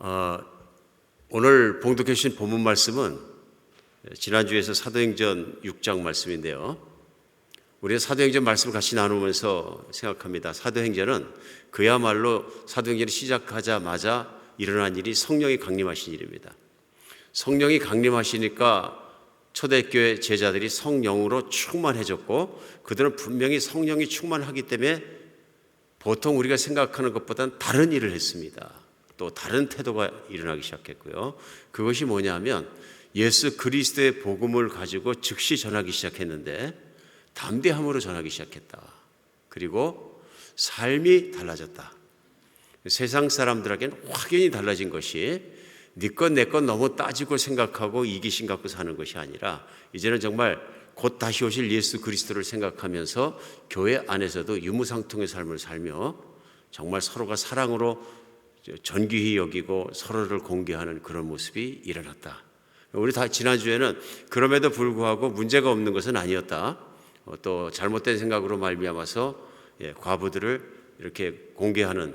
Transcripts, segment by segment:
어, 오늘 봉독해 주신 본문 말씀은 지난주에서 사도행전 6장 말씀인데요. 우리가 사도행전 말씀을 같이 나누면서 생각합니다. 사도행전은 그야말로 사도행전이 시작하자마자 일어난 일이 성령이 강림하신 일입니다. 성령이 강림하시니까 초대교회 제자들이 성령으로 충만해졌고, 그들은 분명히 성령이 충만하기 때문에 보통 우리가 생각하는 것보다는 다른 일을 했습니다. 또 다른 태도가 일어나기 시작했고요. 그것이 뭐냐면 예수 그리스도의 복음을 가지고 즉시 전하기 시작했는데 담대함으로 전하기 시작했다. 그리고 삶이 달라졌다. 세상 사람들에게는 확연히 달라진 것이 네 것 내 것 너무 따지고 생각하고 이기심 갖고 사는 것이 아니라 이제는 정말 곧 다시 오실 예수 그리스도를 생각하면서 교회 안에서도 유무상통의 삶을 살며 정말 서로가 사랑으로 존귀히 여기고 서로를 공개하는 그런 모습이 일어났다. 우리 다 지난주에는 그럼에도 불구하고 문제가 없는 것은 아니었다. 또 잘못된 생각으로 말미암아서 과부들을 이렇게 공개하는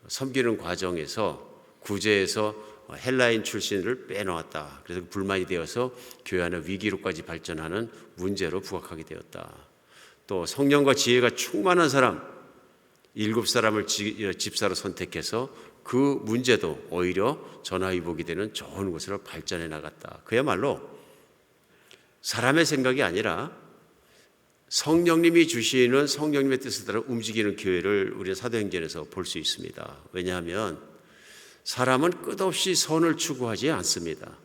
섬기는 과정에서 구제에서 헬라인 출신을 빼놓았다. 그래서 불만이 되어서 교회 안에 위기로까지 발전하는 문제로 부각하게 되었다. 또 성령과 지혜가 충만한 사람 7사람을 집사로 선택해서 그 문제도 오히려 전화위복이 되는 좋은 곳으로 발전해 나갔다. 그야말로 사람의 생각이 아니라 성령님이 주시는 성령님의 뜻에 따라 움직이는 교회를 우리는 사도행전에서 볼 수 있습니다. 왜냐하면 사람은 끝없이 선을 추구하지 않습니다.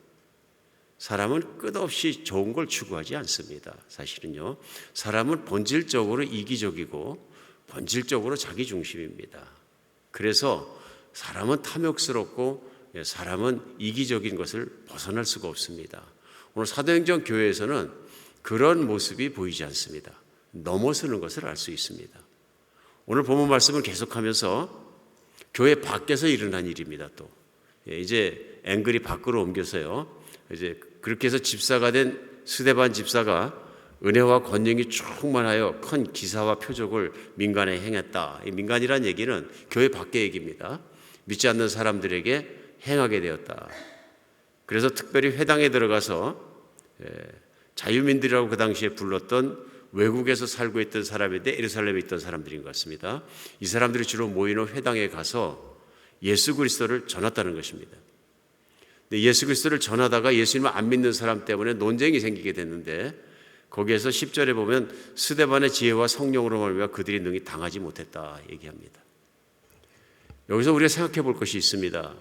사람은 끝없이 좋은 걸 추구하지 않습니다. 사실은요, 사람은 본질적으로 이기적이고 본질적으로 자기중심입니다. 그래서 사람은 탐욕스럽고 사람은 이기적인 것을 벗어날 수가 없습니다. 오늘 사도행전 교회에서는 그런 모습이 보이지 않습니다. 넘어서는 것을 알 수 있습니다. 오늘 본문 말씀을 계속하면서 교회 밖에서 일어난 일입니다. 또 이제 앵글이 밖으로 옮겨서요. 이제 그렇게 해서 집사가 된 스데반 집사가 은혜와 권능이 충만하여 큰 기사와 표적을 민간에 행했다. 이 민간이란 얘기는 교회 밖의 얘기입니다. 믿지 않는 사람들에게 행하게 되었다. 그래서 특별히 회당에 들어가서 자유민들이라고 그 당시에 불렀던 외국에서 살고 있던 사람인데 예루살렘에 있던 사람들인 것 같습니다. 이 사람들이 주로 모이는 회당에 가서 예수 그리스도를 전했다는 것입니다. 근데 예수 그리스도를 전하다가 예수님을 안 믿는 사람 때문에 논쟁이 생기게 됐는데 거기에서 10절에 보면 스데반의 지혜와 성령으로 말미암아 그들이 능히 당하지 못했다 얘기합니다. 여기서 우리가 생각해 볼 것이 있습니다.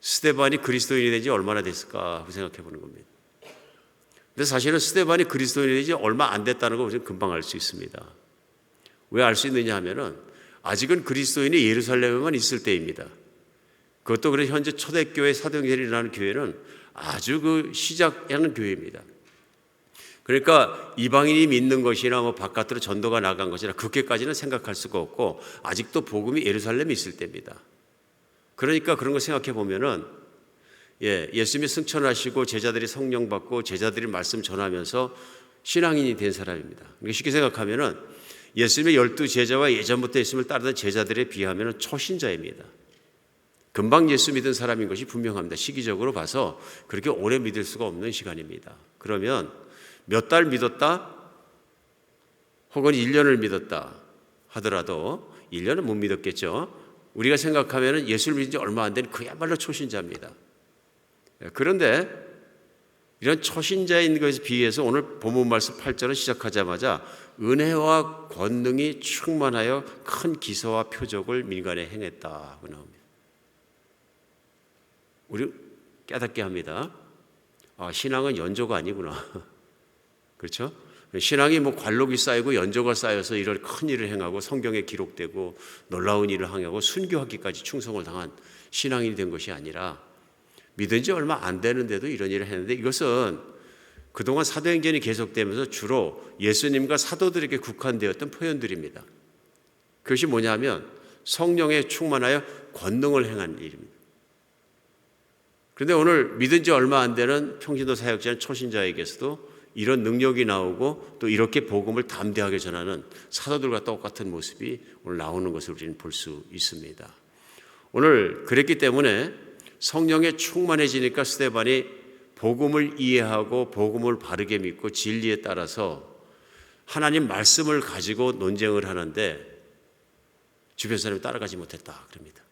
스데반이 그리스도인이 된 지 얼마나 됐을까 하고 생각해 보는 겁니다. 근데 사실은 스데반이 그리스도인이 된 지 얼마 안 됐다는 걸 우리는 금방 알 수 있습니다. 왜 알 수 있느냐 하면은 아직은 그리스도인이 예루살렘에만 있을 때입니다. 그것도 그래 현재 초대교회 사도행전이 일어나는 교회는 아주 그 시작하는 교회입니다. 그러니까 이방인이 믿는 것이나 뭐 바깥으로 전도가 나간 것이나 그렇게까지는 생각할 수가 없고 아직도 복음이 예루살렘에 있을 때입니다. 그러니까 그런 거 생각해 보면은 예수님이 승천하시고 제자들이 성령 받고 제자들이 말씀 전하면서 신앙인이 된 사람입니다. 쉽게 생각하면은 예수님의 12제자와 예전부터 예수님을 따르던 제자들에 비하면은 초신자입니다. 금방 예수 믿은 사람인 것이 분명합니다. 시기적으로 봐서 그렇게 오래 믿을 수가 없는 시간입니다. 그러면 몇 달 믿었다 혹은 1년을 믿었다 하더라도 1년은 못 믿었겠죠. 우리가 생각하면 예수를 믿은 지 얼마 안 된 그야말로 초신자입니다. 그런데 이런 초신자인 것에 비해서 오늘 본문 말씀 8절을 시작하자마자 은혜와 권능이 충만하여 큰 기사와 표적을 민간에 행했다고 나옵니다. 우리 깨닫게 합니다. 신앙은 연조가 아니구나. 그렇죠? 신앙이 뭐 관록이 쌓이고 연조가 쌓여서 이런 큰 일을 행하고 성경에 기록되고 놀라운 일을 행하고 순교하기까지 충성을 당한 신앙인이 된 것이 아니라 믿은 지 얼마 안 되는데도 이런 일을 했는데 이것은 그동안 사도행전이 계속되면서 주로 예수님과 사도들에게 국한되었던 표현들입니다. 그것이 뭐냐면 성령에 충만하여 권능을 행한 일입니다. 그런데 오늘 믿은 지 얼마 안 되는 평신도 사역자는 초신자에게서도 이런 능력이 나오고 또 이렇게 복음을 담대하게 전하는 사도들과 똑같은 모습이 오늘 나오는 것을 우리는 볼 수 있습니다. 오늘 그랬기 때문에 성령에 충만해지니까 스데반이 복음을 이해하고 복음을 바르게 믿고 진리에 따라서 하나님 말씀을 가지고 논쟁을 하는데 주변 사람이 따라가지 못했다 그럽니다.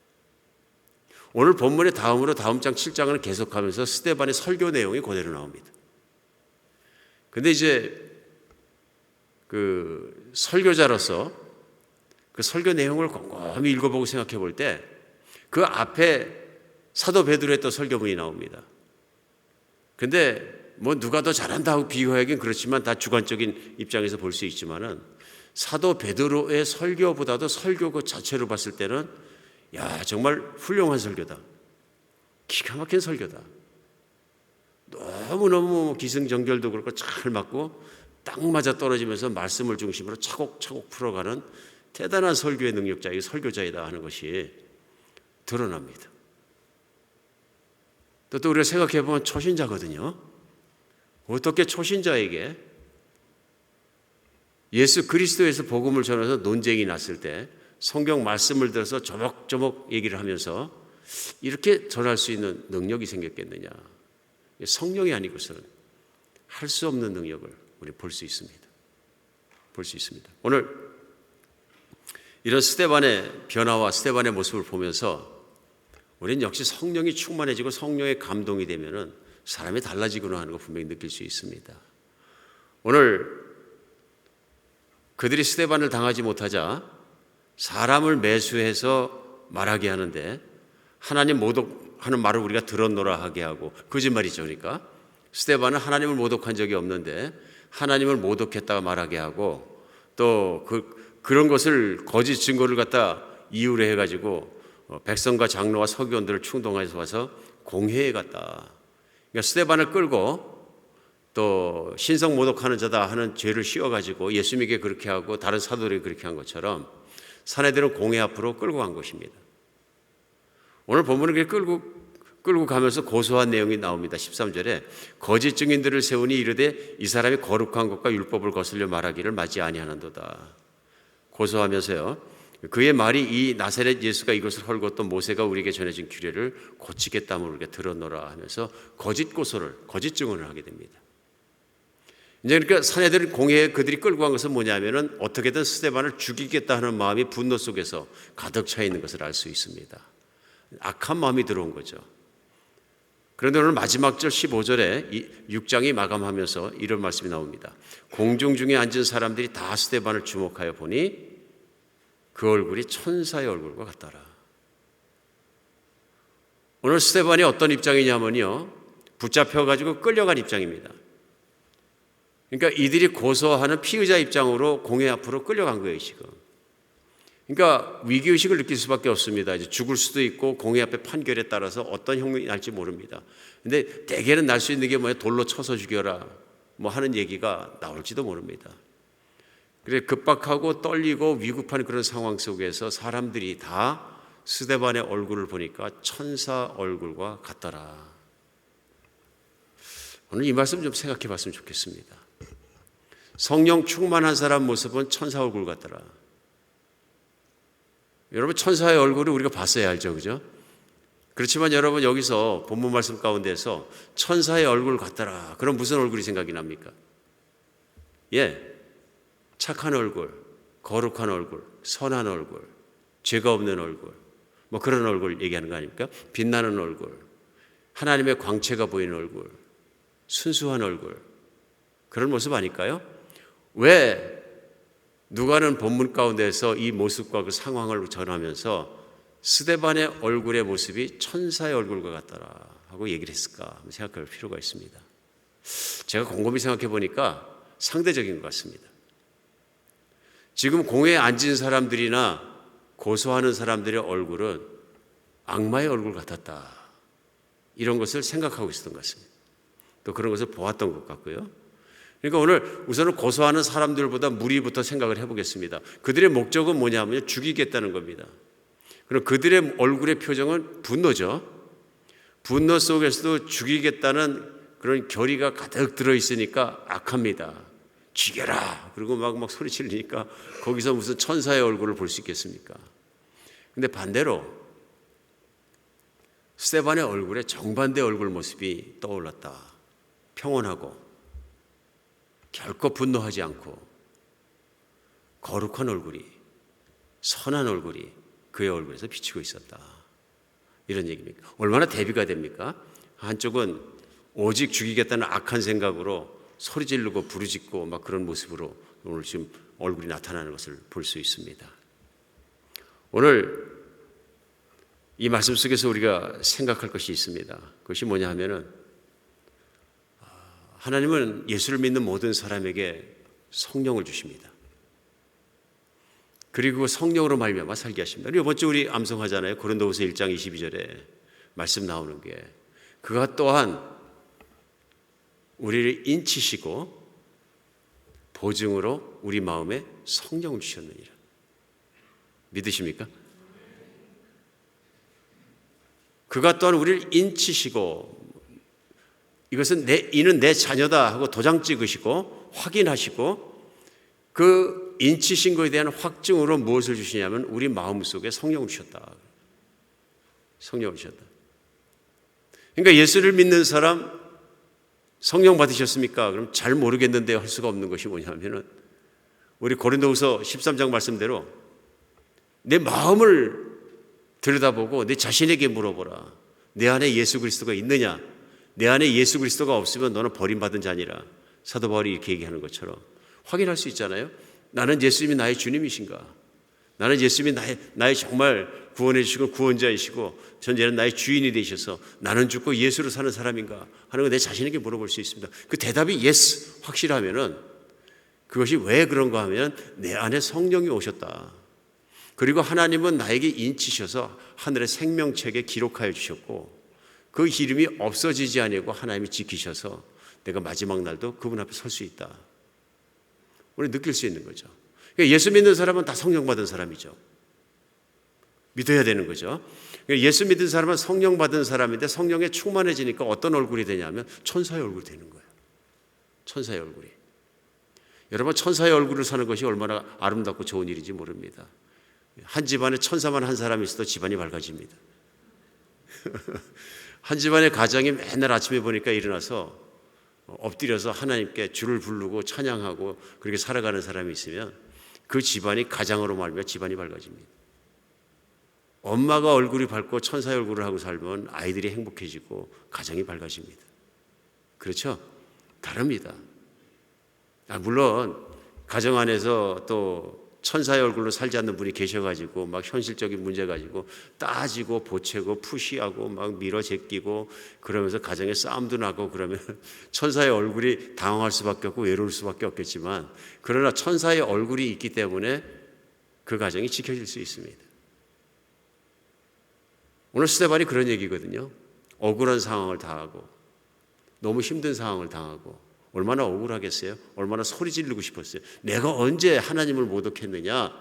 오늘 본문의 다음으로 다음 장 7장을 계속하면서 스데반의 설교 내용이 그대로 나옵니다. 근데 이제 그 설교자로서 그 설교 내용을 곰곰이 읽어보고 생각해 볼 때 그 앞에 사도 베드로 했던 설교문이 나옵니다. 근데 뭐 누가 더 잘한다 하고 비교하긴 그렇지만 다 주관적인 입장에서 볼 수 있지만은 사도 베드로의 설교보다도 설교 그 자체로 봤을 때는 야, 정말 훌륭한 설교다. 기가 막힌 설교다. 너무너무 기승전결도 그렇고 잘 맞고 딱 맞아 떨어지면서 말씀을 중심으로 차곡차곡 풀어가는 대단한 설교의 능력자이고 설교자이다 하는 것이 드러납니다. 또 우리가 생각해 보면 초신자거든요. 어떻게 초신자에게 예수 그리스도에서 복음을 전해서 논쟁이 났을 때 성경 말씀을 들어서 조목조목 얘기를 하면서 이렇게 전할 수 있는 능력이 생겼겠느냐. 성령이 아니고서는 할 수 없는 능력을 우리 볼 수 있습니다. 볼 수 있습니다. 오늘 이런 스데반의 변화와 스데반의 모습을 보면서 우리는 역시 성령이 충만해지고 성령의 감동이 되면은 사람이 달라지구나 하는 거 분명히 느낄 수 있습니다. 오늘 그들이 스데반을 당하지 못하자 사람을 매수해서 말하게 하는데 하나님 모독하는 말을 우리가 들었노라 하게 하고 거짓말이죠. 그러니까 스데반은 하나님을 모독한 적이 없는데 하나님을 모독했다가 말하게 하고 또 그런 것을 거짓 증거를 갖다 이유로 해가지고 백성과 장로와 서기관들을 충동해서 와서 공회에 갔다. 그러니까 스데반을 끌고 또 신성 모독하는 자다 하는 죄를 씌워가지고 예수님에게 그렇게 하고 다른 사도들이 그렇게 한 것처럼 사내들은 공회 앞으로 끌고 간 것입니다. 오늘 본문은 끌고 가면서 고소한 내용이 나옵니다. 13절에 거짓 증인들을 세우니 이르되 이 사람이 거룩한 것과 율법을 거슬려 말하기를 맞지 아니하는도다. 고소하면서요. 그의 말이 이 나사렛 예수가 이것을 헐고 또 모세가 우리에게 전해진 규례를 고치겠다면 우리가 들었노라 하면서 거짓 고소를 거짓 증언을 하게 됩니다. 이제 그러니까 사내들 공회에 그들이 끌고 간 것은 뭐냐면은 어떻게든 스데반을 죽이겠다 하는 마음이 분노 속에서 가득 차 있는 것을 알 수 있습니다. 악한 마음이 들어온 거죠. 그런데 오늘 마지막 절 15절에 6장이 마감하면서 이런 말씀이 나옵니다. 공중 중에 앉은 사람들이 다 스데반을 주목하여 보니 그 얼굴이 천사의 얼굴과 같더라. 오늘 스데반이 어떤 입장이냐면요, 붙잡혀가지고 끌려간 입장입니다. 그러니까 이들이 고소하는 피의자 입장으로 공회 앞으로 끌려간 거예요, 지금. 그러니까 위기의식을 느낄 수밖에 없습니다. 이제 죽을 수도 있고 공회 앞에 판결에 따라서 어떤 형이 날지 모릅니다. 근데 대개는 날 수 있는 게 뭐야? 돌로 쳐서 죽여라 뭐 하는 얘기가 나올지도 모릅니다. 그래 급박하고 떨리고 위급한 그런 상황 속에서 사람들이 다 스데반의 얼굴을 보니까 천사 얼굴과 같더라. 오늘 이 말씀 좀 생각해 봤으면 좋겠습니다. 성령 충만한 사람 모습은 천사 얼굴 같더라. 여러분 천사의 얼굴을 우리가 봤어야 알죠, 그죠? 그렇지만 여러분 여기서 본문 말씀 가운데서 천사의 얼굴 같더라. 그럼 무슨 얼굴이 생각이 납니까? 착한 얼굴, 거룩한 얼굴, 선한 얼굴, 죄가 없는 얼굴, 뭐 그런 얼굴 얘기하는 거 아닙니까? 빛나는 얼굴, 하나님의 광채가 보이는 얼굴, 순수한 얼굴, 그런 모습 아닐까요? 왜 누가는 본문 가운데서 이 모습과 그 상황을 전하면서 스데반의 얼굴의 모습이 천사의 얼굴과 같더라 하고 얘기를 했을까 생각할 필요가 있습니다. 제가 곰곰이 생각해 보니까 상대적인 것 같습니다. 지금 공회에 앉은 사람들이나 고소하는 사람들의 얼굴은 악마의 얼굴 같았다. 이런 것을 생각하고 있었던 것 같습니다. 또 그런 것을 보았던 것 같고요. 그러니까 오늘 우선은 고소하는 사람들보다 무리부터 생각을 해보겠습니다. 그들의 목적은 뭐냐면 죽이겠다는 겁니다. 그럼 그들의 얼굴의 표정은 분노죠. 분노 속에서도 죽이겠다는 그런 결의가 가득 들어있으니까 악합니다. 죽여라. 그리고 막 소리 지르니까 거기서 무슨 천사의 얼굴을 볼 수 있겠습니까? 근데 반대로 스데반의 얼굴에 정반대 얼굴 모습이 떠올랐다. 평온하고 결코 분노하지 않고 거룩한 얼굴이, 선한 얼굴이 그의 얼굴에서 비치고 있었다. 이런 얘기입니까? 얼마나 대비가 됩니까? 한쪽은 오직 죽이겠다는 악한 생각으로 소리 지르고 부르짖고 막 그런 모습으로 오늘 지금 얼굴이 나타나는 것을 볼 수 있습니다. 오늘 이 말씀 속에서 우리가 생각할 것이 있습니다. 그것이 뭐냐 하면은 하나님은 예수를 믿는 모든 사람에게 성령을 주십니다. 그리고 성령으로 말미암아 살게 하십니다. 이번 주 우리 암송하잖아요. 고린도후서 1장 22절에 말씀 나오는 게 그가 또한 우리를 인치시고 보증으로 우리 마음에 성령을 주셨느니라. 믿으십니까? 그가 또한 우리를 인치시고, 이것은 이는 내 자녀다 하고 도장 찍으시고 확인하시고, 그 인치신 것에 대한 확증으로 무엇을 주시냐면 우리 마음속에 성령을 주셨다. 성령을 주셨다. 그러니까 예수를 믿는 사람 성령 받으셨습니까? 그럼 잘 모르겠는데 할 수가 없는 것이 뭐냐면은 우리 고린도후서 13장 말씀대로 내 마음을 들여다보고 내 자신에게 물어보라. 내 안에 예수 그리스도가 있느냐? 내 안에 예수 그리스도가 없으면 너는 버림받은 자니라. 사도 바울이 이렇게 얘기하는 것처럼 확인할 수 있잖아요. 나는 예수님이 나의 주님이신가? 나는 예수님이 나의 정말 구원해 주시고 구원자이시고 전제는 나의 주인이 되셔서 나는 죽고 예수로 사는 사람인가 하는 거 내 자신에게 물어볼 수 있습니다. 그 대답이 yes 확실하면은 그것이 왜 그런가 하면 내 안에 성령이 오셨다. 그리고 하나님은 나에게 인치셔서 하늘의 생명책에 기록하여 주셨고 그 이름이 없어지지 아니하고 하나님이 지키셔서 내가 마지막 날도 그분 앞에 설 수 있다. 우리 느낄 수 있는 거죠. 그러니까 예수 믿는 사람은 다 성령 받은 사람이죠. 믿어야 되는 거죠. 그러니까 예수 믿은 사람은 성령 받은 사람인데 성령에 충만해지니까 어떤 얼굴이 되냐면 천사의 얼굴이 되는 거예요. 천사의 얼굴이. 여러분 천사의 얼굴을 사는 것이 얼마나 아름답고 좋은 일인지 모릅니다. 한 집안에 천사만 한 사람이 있어도 집안이 밝아집니다. 한 집안의 가정이 맨날 아침에 보니까 일어나서 엎드려서 하나님께 주를 부르고 찬양하고 그렇게 살아가는 사람이 있으면 그 집안이 가장으로 말미암아 집안이 밝아집니다. 엄마가 얼굴이 밝고 천사의 얼굴을 하고 살면 아이들이 행복해지고 가정이 밝아집니다. 그렇죠? 다릅니다. 물론 가정 안에서 또 천사의 얼굴로 살지 않는 분이 계셔가지고 막 현실적인 문제 가지고 따지고 보채고 푸시하고 막 밀어 제끼고 그러면서 가정에 싸움도 나고 그러면 천사의 얼굴이 당황할 수밖에 없고 외로울 수밖에 없겠지만 그러나 천사의 얼굴이 있기 때문에 그 가정이 지켜질 수 있습니다. 오늘 스데반이 그런 얘기거든요. 억울한 상황을 당하고 너무 힘든 상황을 당하고 얼마나 억울하겠어요? 얼마나 소리 지르고 싶었어요? 내가 언제 하나님을 모독했느냐?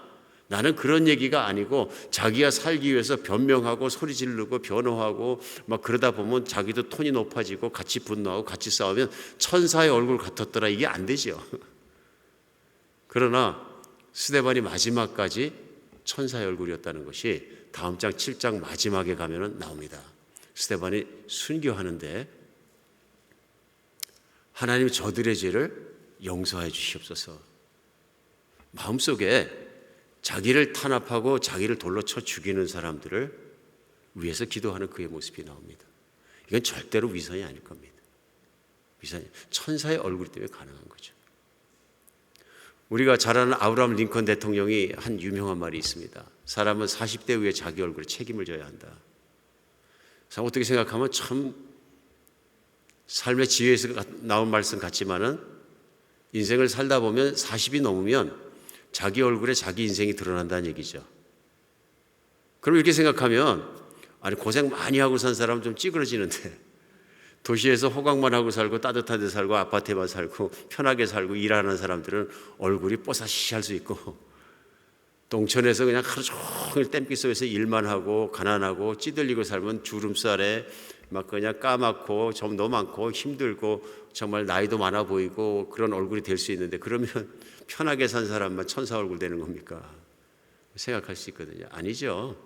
나는 그런 얘기가 아니고 자기가 살기 위해서 변명하고 소리 지르고 변호하고 막 그러다 보면 자기도 톤이 높아지고 같이 분노하고 같이 싸우면 천사의 얼굴 같았더라. 이게 안 되죠. 그러나 스데반이 마지막까지 천사의 얼굴이었다는 것이 다음 장 7장 마지막에 가면은 나옵니다. 스데반이 순교하는데 하나님 저들의 죄를 용서해 주시옵소서. 마음속에 자기를 탄압하고 자기를 돌로 쳐 죽이는 사람들을 위해서 기도하는 그의 모습이 나옵니다. 이건 절대로 위선이 아닐 겁니다. 위선이 천사의 얼굴 때문에 가능한 거죠. 우리가 잘 아는 아브라함 링컨 대통령이 한 유명한 말이 있습니다. 사람은 40대 후에 자기 얼굴에 책임을 져야 한다. 어떻게 생각하면 참 삶의 지혜에서 나온 말씀 같지만은 인생을 살다 보면 40이 넘으면 자기 얼굴에 자기 인생이 드러난다는 얘기죠. 그럼 이렇게 생각하면 아니 고생 많이 하고 산 사람은 좀 찌그러지는데 도시에서 호강만 하고 살고 따뜻한 데 살고 아파트에만 살고 편하게 살고 일하는 사람들은 얼굴이 뽀사시할 수 있고 농촌에서 그냥 하루 종일 땀기 속에서 일만 하고 가난하고 찌들리고 살면 주름살에 막 그냥 까맣고 점도 많고 힘들고 정말 나이도 많아 보이고 그런 얼굴이 될 수 있는데 그러면 편하게 산 사람만 천사 얼굴 되는 겁니까? 생각할 수 있거든요. 아니죠.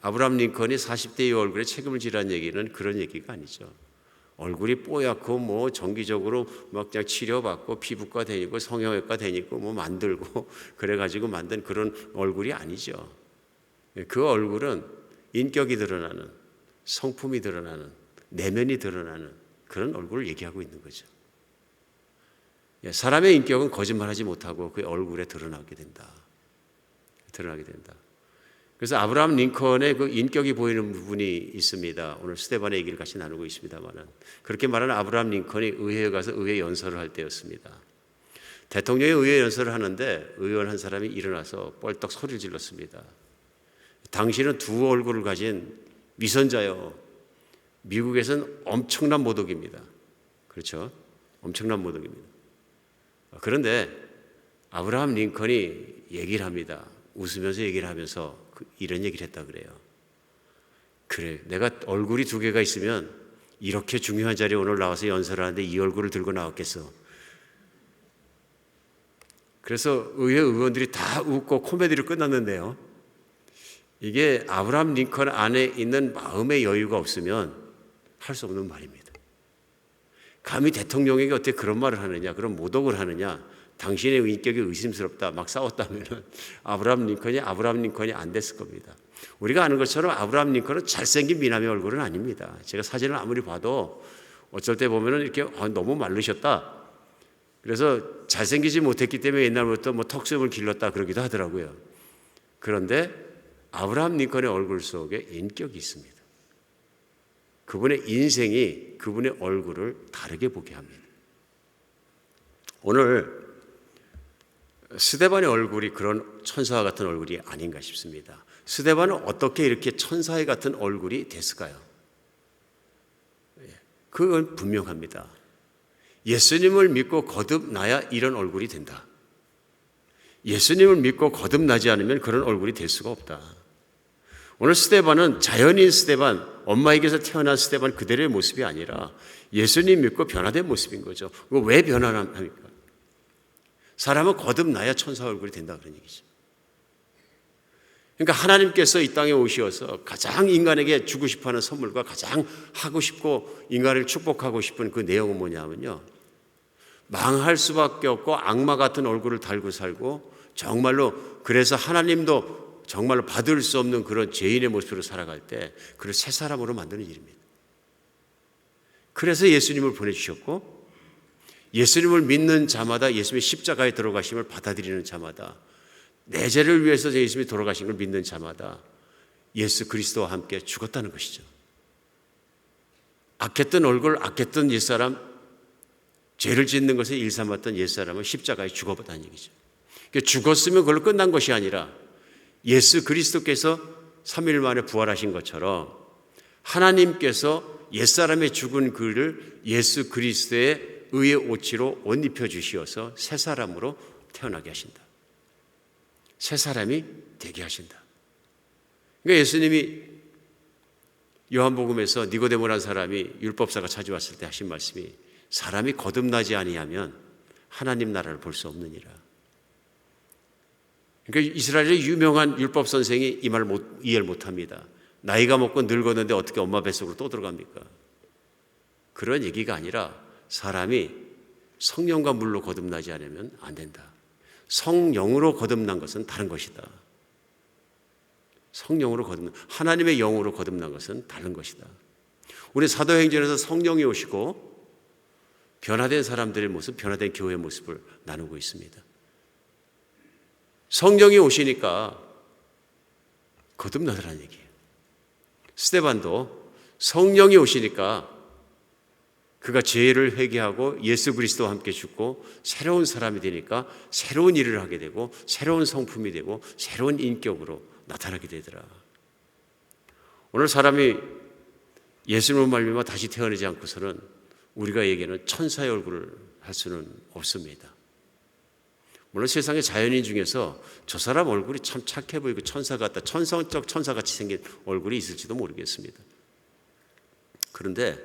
아브라함 링컨이 40대의 얼굴에 책임을 지라는 얘기는 그런 얘기가 아니죠. 얼굴이 뽀얗고 뭐 정기적으로 막 그냥 치료받고 피부과 다니고 성형외과 다니고 뭐 만들고 그래가지고 만든 그런 얼굴이 아니죠. 그 얼굴은 인격이 드러나는, 성품이 드러나는, 내면이 드러나는 그런 얼굴을 얘기하고 있는 거죠. 사람의 인격은 거짓말하지 못하고 그 얼굴에 드러나게 된다. 드러나게 된다. 그래서 아브라함 링컨의 그 인격이 보이는 부분이 있습니다. 오늘 스데반의 얘기를 같이 나누고 있습니다만은 그렇게 말하는 아브라함 링컨이 의회에 가서 의회 연설을 할 때였습니다. 대통령이 의회 연설을 하는데 의원 한 사람이 일어나서 뻘떡 소리를 질렀습니다. 당신은 두 얼굴을 가진 위선자요. 미국에서는 엄청난 모독입니다. 그렇죠? 엄청난 모독입니다. 그런데 아브라함 링컨이 얘기를 합니다. 웃으면서 얘기를 하면서 이런 얘기를 했다 그래요. 그래, 내가 얼굴이 두 개가 있으면 이렇게 중요한 자리에 오늘 나와서 연설을 하는데 이 얼굴을 들고 나왔겠어. 그래서 의회 의원들이 다 웃고 코미디로 끝났는데요. 이게 아브라함 링컨 안에 있는 마음의 여유가 없으면 할 수 없는 말입니다. 감히 대통령에게 어떻게 그런 말을 하느냐, 그런 모독을 하느냐, 당신의 인격이 의심스럽다, 막 싸웠다면 아브라함 링컨이 안 됐을 겁니다. 우리가 아는 것처럼 아브라함 링컨은 잘생긴 미남의 얼굴은 아닙니다. 제가 사진을 아무리 봐도 어쩔 때 보면은 이렇게 너무 마르셨다. 그래서 잘생기지 못했기 때문에 옛날부터 뭐 턱수염을 길렀다 그러기도 하더라고요. 그런데 아브라함 링컨의 얼굴 속에 인격이 있습니다. 그분의 인생이 그분의 얼굴을 다르게 보게 합니다. 오늘 스데반의 얼굴이 그런 천사와 같은 얼굴이 아닌가 싶습니다. 스데반은 어떻게 이렇게 천사의 같은 얼굴이 됐을까요? 그건 분명합니다. 예수님을 믿고 거듭나야 이런 얼굴이 된다. 예수님을 믿고 거듭나지 않으면 그런 얼굴이 될 수가 없다. 오늘 스데반은 자연인 스데반, 엄마에게서 태어난 스데반 그대로의 모습이 아니라 예수님 믿고 변화된 모습인 거죠. 왜 변화합니까? 사람은 거듭나야 천사 얼굴이 된다 그런 얘기죠. 그러니까 하나님께서 이 땅에 오셔서 가장 인간에게 주고 싶어하는 선물과 가장 하고 싶고 인간을 축복하고 싶은 그 내용은 뭐냐면요. 망할 수밖에 없고 악마 같은 얼굴을 달고 살고 정말로 그래서 하나님도 정말로 받을 수 없는 그런 죄인의 모습으로 살아갈 때 그를 새 사람으로 만드는 일입니다. 그래서 예수님을 보내주셨고 예수님을 믿는 자마다 예수님의 십자가에 들어가심을 받아들이는 자마다 내 죄를 위해서 예수님이 돌아가신 걸 믿는 자마다 예수 그리스도와 함께 죽었다는 것이죠. 악했던 얼굴, 악했던 옛사람, 죄를 짓는 것에 일삼았던 옛사람은 십자가에 죽어버렸다는 얘기죠. 그러니까 죽었으면 그걸로 끝난 것이 아니라 예수 그리스도께서 3일 만에 부활하신 것처럼 하나님께서 옛사람의 죽은 그를 예수 그리스도의 의의 오치로 옷 입혀 주시어서 새 사람으로 태어나게 하신다. 새 사람이 되게 하신다. 그러니까 예수님이 요한복음에서 니고데모라는 사람이 율법사가 찾아왔을 때 하신 말씀이 사람이 거듭나지 아니하면 하나님 나라를 볼 수 없느니라. 그러니까 이스라엘의 유명한 율법 선생이 이 말을 이해를 못합니다. 나이가 먹고 늙었는데 어떻게 엄마 뱃속으로 또 들어갑니까? 그런 얘기가 아니라 사람이 성령과 물로 거듭나지 않으면 안 된다. 성령으로 거듭난 것은 다른 것이다. 성령으로 거듭난 하나님의 영으로 거듭난 것은 다른 것이다. 우리 사도행전에서 성령이 오시고 변화된 사람들의 모습, 변화된 교회의 모습을 나누고 있습니다. 성령이 오시니까 거듭나더라는 얘기예요. 스데반도 성령이 오시니까 그가 죄를 회개하고 예수 그리스도와 함께 죽고 새로운 사람이 되니까 새로운 일을 하게 되고 새로운 성품이 되고 새로운 인격으로 나타나게 되더라. 오늘 사람이 예수님을 말미암아 다시 태어나지 않고서는 우리가 얘기하는 천사의 얼굴을 할 수는 없습니다. 물론 세상의 자연인 중에서 저 사람 얼굴이 참 착해 보이고 천사 같다, 천성적 천사같이 생긴 얼굴이 있을지도 모르겠습니다. 그런데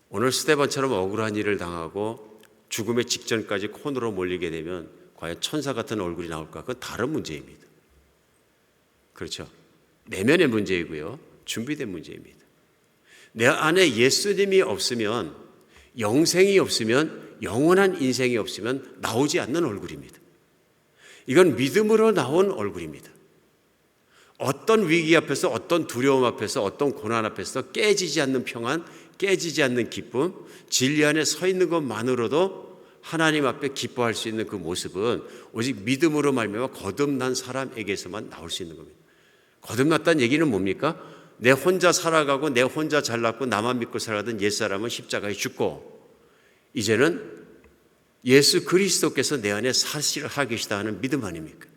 오늘 스데반처럼 억울한 일을 당하고 죽음의 직전까지 코너로 몰리게 되면 과연 천사 같은 얼굴이 나올까? 그건 다른 문제입니다. 그렇죠? 내면의 문제이고요. 준비된 문제입니다. 내 안에 예수님이 없으면, 영생이 없으면, 영원한 인생이 없으면 나오지 않는 얼굴입니다. 이건 믿음으로 나온 얼굴입니다. 어떤 위기 앞에서, 어떤 두려움 앞에서, 어떤 고난 앞에서 깨지지 않는 평안, 깨지지 않는 기쁨, 진리 안에 서 있는 것만으로도 하나님 앞에 기뻐할 수 있는 그 모습은 오직 믿음으로 말미암아 거듭난 사람에게서만 나올 수 있는 겁니다. 거듭났다는 얘기는 뭡니까? 내 혼자 살아가고 내 혼자 잘났고 나만 믿고 살아가던 옛사람은 십자가에 죽고 이제는 예수 그리스도께서 내 안에 사실을 하고 계시다 하는 믿음 아닙니까?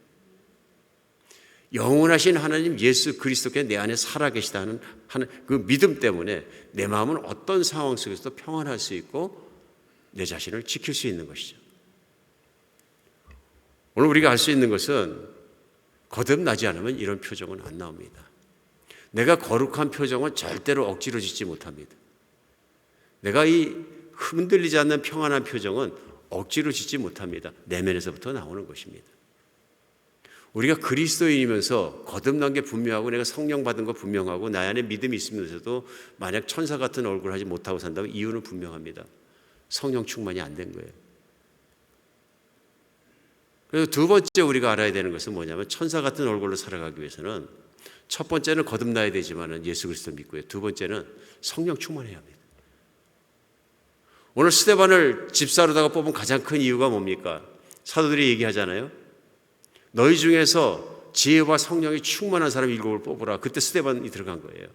영원하신 하나님 예수 그리스도께서 내 안에 살아계시다 하는 그 믿음 때문에 내 마음은 어떤 상황 속에서도 평안할 수 있고 내 자신을 지킬 수 있는 것이죠. 오늘 우리가 알 수 있는 것은 거듭나지 않으면 이런 표정은 안 나옵니다. 내가 거룩한 표정은 절대로 억지로 짓지 못합니다. 내가 이 흔들리지 않는 평안한 표정은 억지로 짓지 못합니다. 내면에서부터 나오는 것입니다. 우리가 그리스도인이면서 거듭난 게 분명하고 내가 성령 받은 거 분명하고 나 안에 믿음이 있으면서도 만약 천사 같은 얼굴을 하지 못하고 산다면 이유는 분명합니다. 성령 충만이 안 된 거예요. 그래서 두 번째 우리가 알아야 되는 것은 뭐냐면 천사 같은 얼굴로 살아가기 위해서는 첫 번째는 거듭나야 되지만 예수 그리스도를 믿고요. 두 번째는 성령 충만해야 합니다. 오늘 스데반을 집사로다가 뽑은 가장 큰 이유가 뭡니까? 사도들이 얘기하잖아요. 너희 중에서 지혜와 성령이 충만한 사람 7을 뽑으라. 그때 스데반이 들어간 거예요.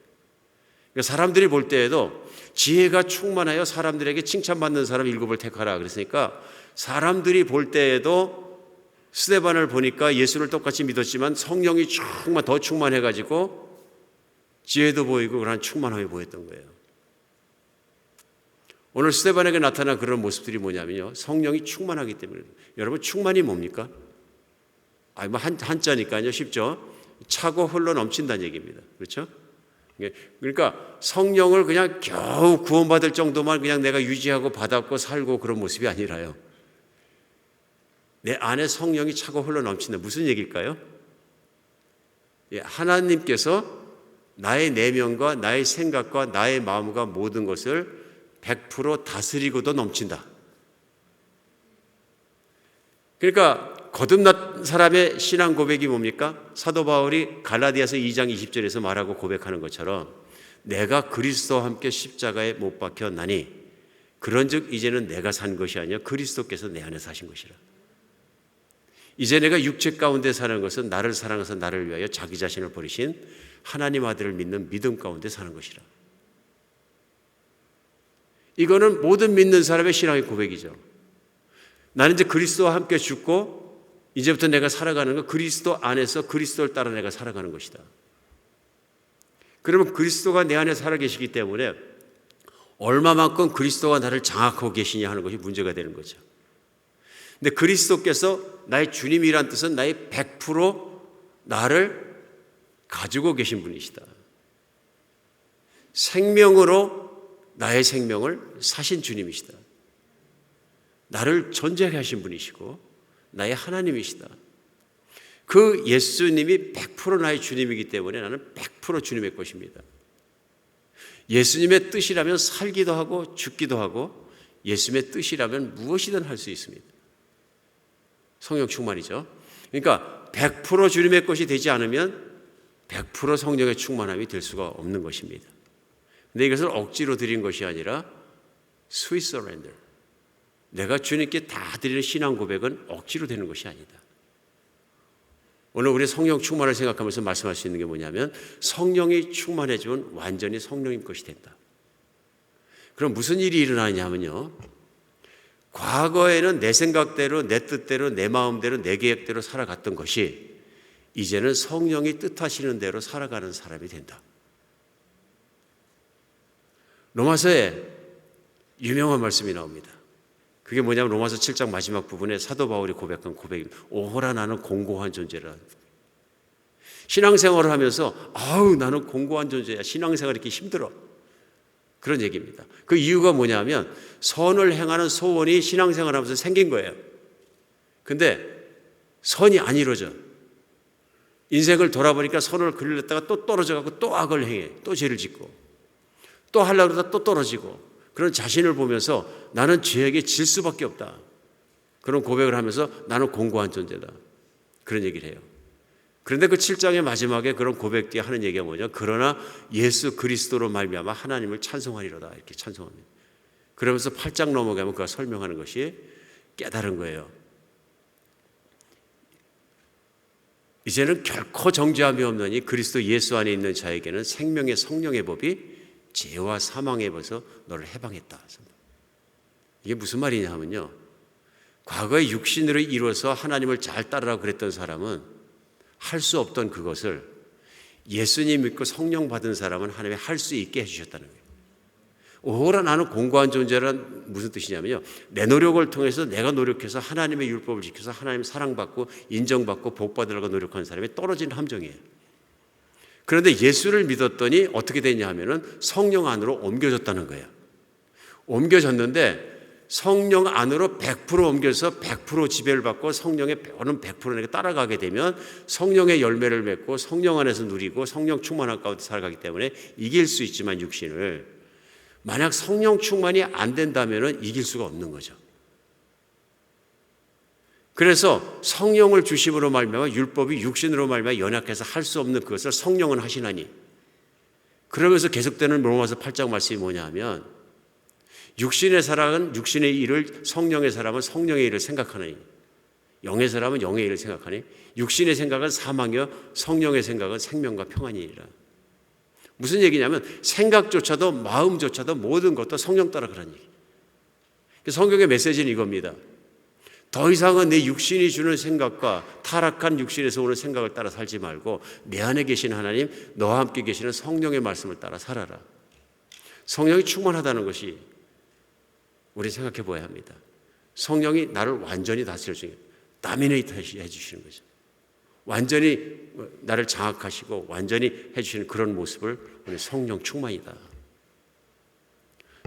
그러니까 사람들이 볼 때에도 지혜가 충만하여 사람들에게 칭찬받는 사람 7을 택하라. 그랬으니까 사람들이 볼 때에도 스데반을 보니까 예수를 똑같이 믿었지만 성령이 더 충만해가지고 지혜도 보이고 그런 충만함이 보였던 거예요. 오늘 스데반에게 나타난 그런 모습들이 뭐냐면요. 성령이 충만하기 때문에. 여러분 충만이 뭡니까? 한자니까요. 쉽죠? 차고 흘러 넘친다는 얘기입니다. 그렇죠? 그러니까 성령을 그냥 겨우 구원받을 정도만 그냥 내가 유지하고 받았고 살고 그런 모습이 아니라요. 내 안에 성령이 차고 흘러 넘친다. 무슨 얘기일까요? 하나님께서 나의 내면과 나의 생각과 나의 마음과 모든 것을 100% 다스리고도 넘친다. 그러니까 거듭난 사람의 신앙 고백이 뭡니까? 사도 바울이 갈라디아서 2장 20절에서 말하고 고백하는 것처럼 내가 그리스도와 함께 십자가에 못 박혔나니 그런즉 이제는 내가 산 것이 아니라 그리스도께서 내 안에 사신 것이라. 이제 내가 육체 가운데 사는 것은 나를 사랑해서 나를 위하여 자기 자신을 버리신 하나님 아들을 믿는 믿음 가운데 사는 것이라. 이거는 모든 믿는 사람의 신앙의 고백이죠. 나는 이제 그리스도와 함께 죽고 이제부터 내가 살아가는 건 그리스도 안에서 그리스도를 따라 내가 살아가는 것이다. 그러면 그리스도가 내 안에 살아계시기 때문에 얼마만큼 그리스도가 나를 장악하고 계시냐 하는 것이 문제가 되는 거죠. 근데 그리스도께서 나의 주님이란 뜻은 나의 100% 나를 가지고 계신 분이시다. 생명으로 나의 생명을 사신 주님이시다. 나를 존재하게 하신 분이시고 나의 하나님이시다. 그 예수님이 100% 나의 주님이기 때문에 나는 100% 주님의 것입니다. 예수님의 뜻이라면 살기도 하고 죽기도 하고 예수님의 뜻이라면 무엇이든 할 수 있습니다. 성령 충만이죠. 그러니까 100% 주님의 것이 되지 않으면 100% 성령의 충만함이 될 수가 없는 것입니다. 근데 이것을 억지로 드린 것이 아니라 sweet surrender. 내가 주님께 다 드리는 신앙 고백은 억지로 되는 것이 아니다. 오늘 우리 성령 충만을 생각하면서 말씀할 수 있는 게 뭐냐면 성령이 충만해지면 완전히 성령님 것이 된다. 그럼 무슨 일이 일어나냐면요. 과거에는 내 생각대로 내 뜻대로 내 마음대로 내 계획대로 살아갔던 것이 이제는 성령이 뜻하시는 대로 살아가는 사람이 된다. 로마서에 유명한 말씀이 나옵니다. 그게 뭐냐면 로마서 7장 마지막 부분에 사도 바울이 고백한 고백입니다. 오호라 나는 공고한 존재라. 신앙생활을 하면서 아우 나는 공고한 존재야. 신앙생활이 이렇게 힘들어. 그런 얘기입니다. 그 이유가 뭐냐면 선을 행하는 소원이 신앙생활을 하면서 생긴 거예요. 근데 선이 안 이루어져. 인생을 돌아보니까 선을 그리려다가 또 떨어져가고 또 악을 행해. 또 죄를 짓고. 또 하려고 그러다 또 떨어지고. 그런 자신을 보면서 나는 죄에게 질 수밖에 없다. 그런 고백을 하면서 나는 공고한 존재다. 그런 얘기를 해요. 그런데 그 7장의 마지막에 그런 고백 뒤에 하는 얘기가 뭐냐? 그러나 예수 그리스도로 말미암아 하나님을 찬송하리로다. 이렇게 찬송합니다. 그러면서 8장 넘어가면 그가 설명하는 것이 깨달은 거예요. 이제는 결코 정죄함이 없느니 그리스도 예수 안에 있는 자에게는 생명의 성령의 법이 죄와 사망의 법에서 너를 해방했다. 이게 무슨 말이냐 하면요, 과거에 육신으로 이루어서 하나님을 잘 따르라고 그랬던 사람은 할 수 없던 그것을 예수님 믿고 성령 받은 사람은 하나님이 할 수 있게 해주셨다는 거예요. 오호라 나는 공고한 존재란 무슨 뜻이냐면요, 내 노력을 통해서 내가 노력해서 하나님의 율법을 지켜서 하나님 사랑받고 인정받고 복받으려고 노력하는 사람이 떨어진 함정이에요. 그런데 예수를 믿었더니 어떻게 됐냐 하면은 성령 안으로 옮겨졌다는 거예요. 옮겨졌는데 성령 안으로 100% 옮겨서 100% 지배를 받고 성령의 어느 100%에게 따라가게 되면 성령의 열매를 맺고 성령 안에서 누리고 성령 충만한 가운데 살아가기 때문에 이길 수 있지만 육신을, 만약 성령 충만이 안 된다면 이길 수가 없는 거죠. 그래서 성령을 주심으로 말미암아 율법이 육신으로 말미암아 연약해서 할 수 없는 그것을 성령은 하시나니, 그러면서 계속되는 로마서 8장 말씀이 뭐냐 하면 육신의 사람은 육신의 일을, 성령의 사람은 성령의 일을 생각하느니, 영의 사람은 영의 일을 생각하니 육신의 생각은 사망이요 성령의 생각은 생명과 평안이니라. 무슨 얘기냐면 생각조차도 마음조차도 모든 것도 성령 따라 그런 얘기. 성경의 메시지는 이겁니다. 더 이상은 내 육신이 주는 생각과 타락한 육신에서 오는 생각을 따라 살지 말고 내 안에 계신 하나님, 너와 함께 계시는 성령의 말씀을 따라 살아라. 성령이 충만하다는 것이 우리 생각해 보아야 합니다. 성령이 나를 완전히 다스려 주시는, 다미네이트 해주시는 거죠. 완전히 나를 장악하시고 완전히 해주시는 그런 모습을 우리 성령 충만이다.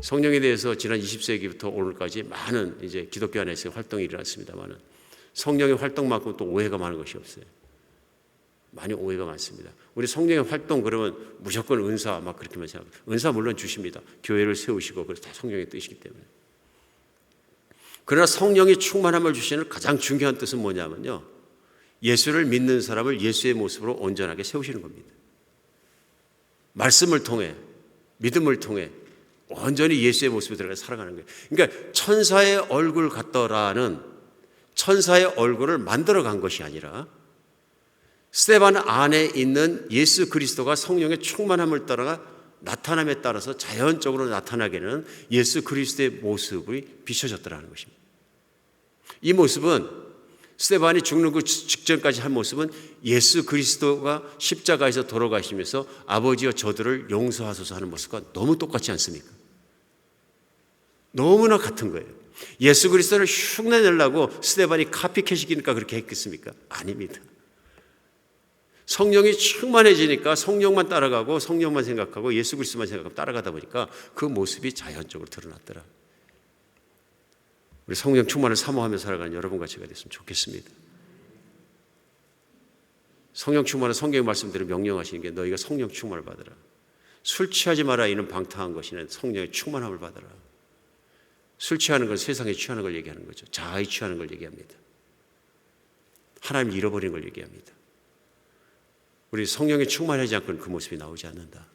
성령에 대해서 지난 20세기부터 오늘까지 많은 이제 기독교 안에서 활동이 일어났습니다만은 성령의 활동만큼 또 오해가 많은 것이 없어요. 많이 오해가 많습니다. 우리 성령의 활동 그러면 무조건 은사 막 그렇게만 생각해요. 은사 물론 주십니다. 교회를 세우시고 그래서 다 성령의 뜻이기 때문에. 그러나 성령이 충만함을 주시는 가장 중요한 뜻은 뭐냐면요, 예수를 믿는 사람을 예수의 모습으로 온전하게 세우시는 겁니다. 말씀을 통해, 믿음을 통해 온전히 예수의 모습에 들어가 살아가는 거예요. 그러니까 천사의 얼굴 같더라는 천사의 얼굴을 만들어간 것이 아니라 스데반 안에 있는 예수 그리스도가 성령의 충만함을 따라 나타남에 따라서 자연적으로 나타나게 되는 예수 그리스도의 모습이 비춰졌더라는 것입니다. 이 모습은 스데반이 죽는 그 직전까지 한 모습은 예수 그리스도가 십자가에서 돌아가시면서 아버지여 저들을 용서하소서 하는 모습과 너무 똑같지 않습니까? 너무나 같은 거예요. 예수 그리스도를 흉내내려고 스데반이 카피캐시키니까 그렇게 했겠습니까? 아닙니다. 성령이 충만해지니까 성령만 따라가고 성령만 생각하고 예수 그리스도만 생각하고 따라가다 보니까 그 모습이 자연적으로 드러났더라. 우리 성령 충만을 사모하며 살아가는 여러분과 제가 됐으면 좋겠습니다. 성령 충만은 성경의 말씀대로 명령하시는 게 너희가 성령 충만을 받으라. 술 취하지 마라 이는 방탕한 것이는 성령의 충만함을 받으라. 술 취하는 건 세상에 취하는 걸 얘기하는 거죠. 자아에 취하는 걸 얘기합니다. 하나님을 잃어버리는 걸 얘기합니다. 우리 성령이 충만하지 않고는 그 모습이 나오지 않는다.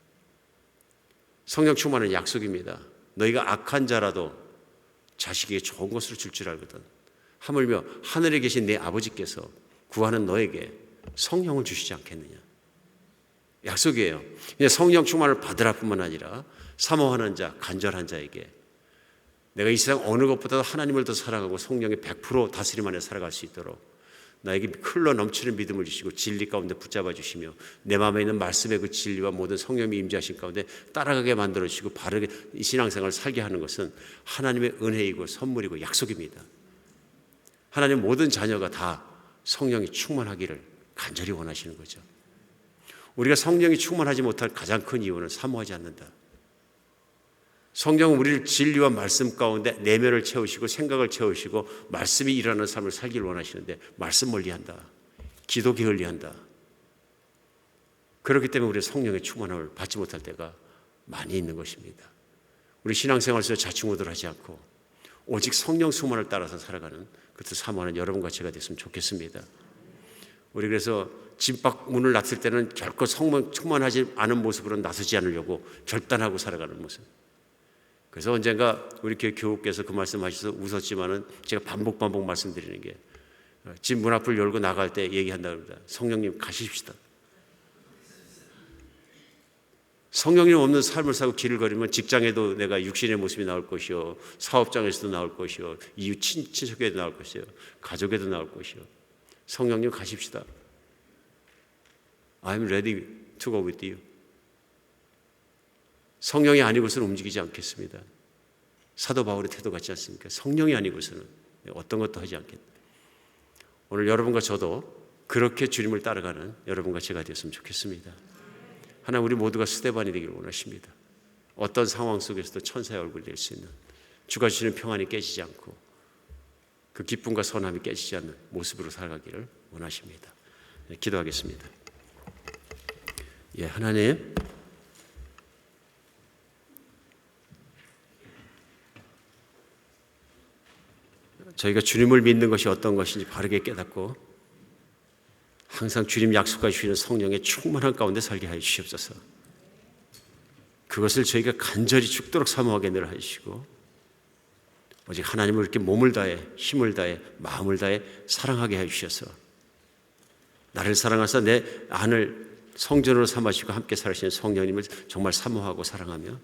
성령 충만은 약속입니다. 너희가 악한 자라도 자식에게 좋은 것으로 줄 줄 알거든. 하물며 하늘에 계신 내 아버지께서 구하는 너에게 성령을 주시지 않겠느냐. 약속이에요. 그냥 성령 충만을 받으라 뿐만 아니라 사모하는 자, 간절한 자에게 내가 이 세상 어느 것보다도 하나님을 더 사랑하고 성령의 100% 다스림 안에 살아갈 수 있도록 나에게 흘러 넘치는 믿음을 주시고 진리 가운데 붙잡아 주시며 내 마음에 있는 말씀의 그 진리와 모든 성령이 임재하신 가운데 따라가게 만들어 주시고 바르게 이 신앙생활을 살게 하는 것은 하나님의 은혜이고 선물이고 약속입니다. 하나님 모든 자녀가 다 성령이 충만하기를 간절히 원하시는 거죠. 우리가 성령이 충만하지 못할 가장 큰 이유는 사모하지 않는다. 성령은 우리를 진리와 말씀 가운데 내면을 채우시고 생각을 채우시고 말씀이 일어나는 삶을 살기를 원하시는데 말씀 멀리한다. 기도 게을리한다. 그렇기 때문에 우리 성령의 충만함을 받지 못할 때가 많이 있는 것입니다. 우리 신앙생활 속에 좌충우돌 하지 않고 오직 성령 충만을 따라서 살아가는 그것을 사모하는 여러분과 제가 됐으면 좋겠습니다. 우리 그래서 집 밖 문을 닫을 때는 결코 성령 충만하지 않은 모습으로 나서지 않으려고 결단하고 살아가는 모습. 그래서 언젠가 우리 교우께서 그 말씀하셔서 웃었지만은 제가 반복 말씀드리는 게 집 문 앞을 열고 나갈 때 얘기한다고 합니다. 성령님 가십시다. 성령님 없는 삶을 살고 길을 걸으면 직장에도 내가 육신의 모습이 나올 것이요, 사업장에서도 나올 것이요, 이웃 친척에도 나올 것이요, 가족에도 나올 것이요. 성령님 가십시다. I'm ready to go with you. 성령이 아니고서는 움직이지 않겠습니다. 사도 바울의 태도 같지 않습니까? 성령이 아니고서는 어떤 것도 하지 않겠다. 오늘 여러분과 저도 그렇게 주님을 따라가는 여러분과 제가 되었으면 좋겠습니다. 하나님, 우리 모두가 스데반이 되기를 원하십니다. 어떤 상황 속에서도 천사의 얼굴이 될 수 있는, 주가 주시는 평안이 깨지지 않고 그 기쁨과 선함이 깨지지 않는 모습으로 살아가기를 원하십니다. 네, 기도하겠습니다. 하나님, 저희가 주님을 믿는 것이 어떤 것인지 바르게 깨닫고 항상 주님 약속해 주시는 성령의 충만한 가운데 살게 하여 주시옵소서. 그것을 저희가 간절히 죽도록 사모하게 늘 하시고 오직 하나님을 이렇게 몸을 다해 힘을 다해 마음을 다해 사랑하게 해 주셔서 나를 사랑하사 내 안을 성전으로 삼으시고 함께 살으시는 성령님을 정말 사모하고 사랑하며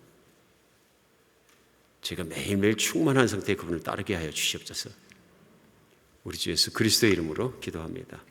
제가 매일매일 충만한 상태의 그분을 따르게 하여 주시옵소서. 우리 주 예수 그리스도의 이름으로 기도합니다.